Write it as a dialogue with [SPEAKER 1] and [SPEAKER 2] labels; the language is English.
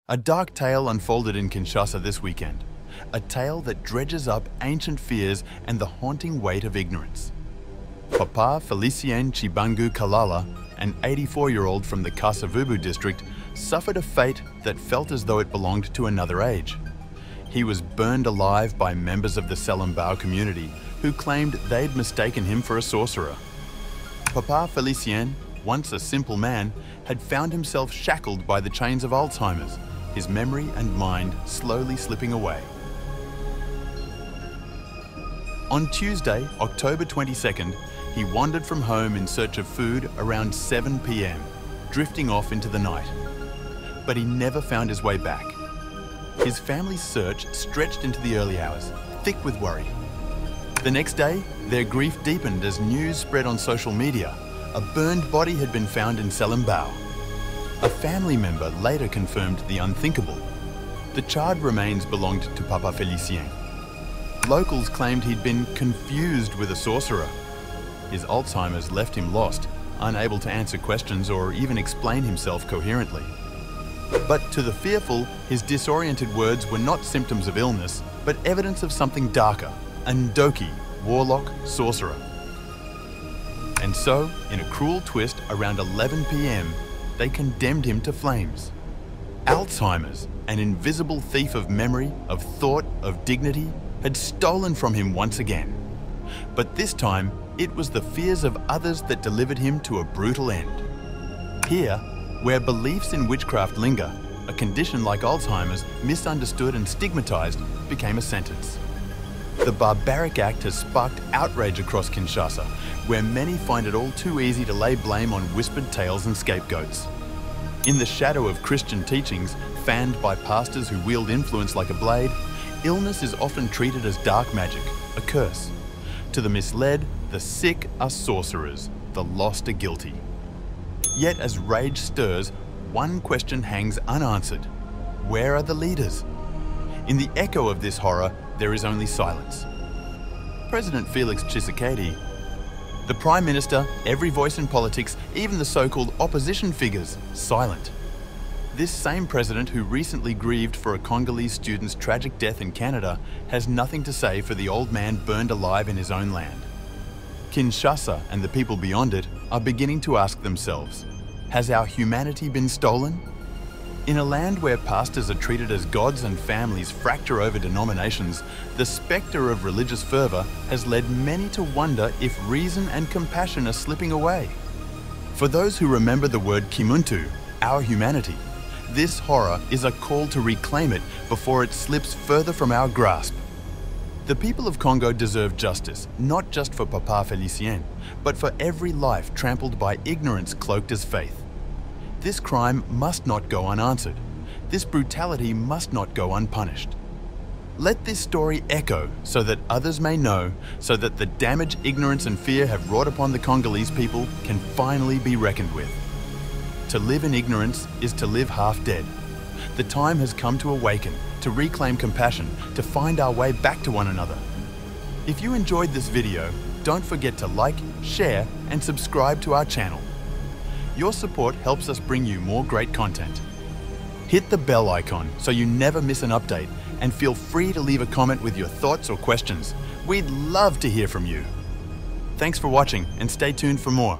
[SPEAKER 1] A dark tale unfolded in Kinshasa this weekend. A tale that dredges up ancient fears and the haunting weight of ignorance. Papa Félicien Tshibangu Kalala, an 84-year-old from the Kasavubu district, suffered a fate that felt as though it belonged to another age. He was burned alive by members of the Tshibangu community who claimed they'd mistaken him for a sorcerer. Papa Félicien, once a simple man, had found himself shackled by the chains of Alzheimer's, his memory and mind slowly slipping away. On Tuesday, October 22nd, he wandered from home in search of food around 7 p.m, drifting off into the night. But he never found his way back. His family's search stretched into the early hours, thick with worry. The next day, their grief deepened as news spread on social media. A burned body had been found in Tshibangu. A family member later confirmed the unthinkable. The charred remains belonged to Papa Félicien. Locals claimed he'd been confused with a sorcerer. His Alzheimer's left him lost, unable to answer questions or even explain himself coherently. But to the fearful, his disoriented words were not symptoms of illness, but evidence of something darker, a Ndoki, warlock, sorcerer. And so, in a cruel twist, around 11 p.m, they condemned him to flames. Alzheimer's, an invisible thief of memory, of thought, of dignity, had stolen from him once again. But this time, it was the fears of others that delivered him to a brutal end. Here, where beliefs in witchcraft linger, a condition like Alzheimer's, misunderstood and stigmatized, became a sentence. The barbaric act has sparked outrage across Kinshasa, where many find it all too easy to lay blame on whispered tales and scapegoats. In the shadow of Christian teachings, fanned by pastors who wield influence like a blade, illness is often treated as dark magic, a curse. To the misled, the sick are sorcerers, the lost are guilty. Yet as rage stirs, one question hangs unanswered. Where are the leaders? In the echo of this horror, there is only silence. President Félix Tshiseka'yah, the Prime Minister, every voice in politics, even the so-called opposition figures, silent. This same president who recently grieved for a Congolese student's tragic death in Canada has nothing to say for the old man burned alive in his own land. Kinshasa and the people beyond it are beginning to ask themselves, has our humanity been stolen? In a land where pastors are treated as gods and families fracture over denominations, the spectre of religious fervor has led many to wonder if reason and compassion are slipping away. For those who remember the word kimuntu, our humanity, this horror is a call to reclaim it before it slips further from our grasp. The people of Congo deserve justice, not just for Papa Félicien, but for every life trampled by ignorance cloaked as faith. This crime must not go unanswered. This brutality must not go unpunished. Let this story echo so that others may know, so that the damage ignorance and fear have wrought upon the Congolese people can finally be reckoned with. To live in ignorance is to live half dead. The time has come to awaken, to reclaim compassion, to find our way back to one another. If you enjoyed this video, don't forget to like, share, and subscribe to our channel. Your support helps us bring you more great content. Hit the bell icon so you never miss an update, and feel free to leave a comment with your thoughts or questions. We'd love to hear from you. Thanks for watching, and stay tuned for more.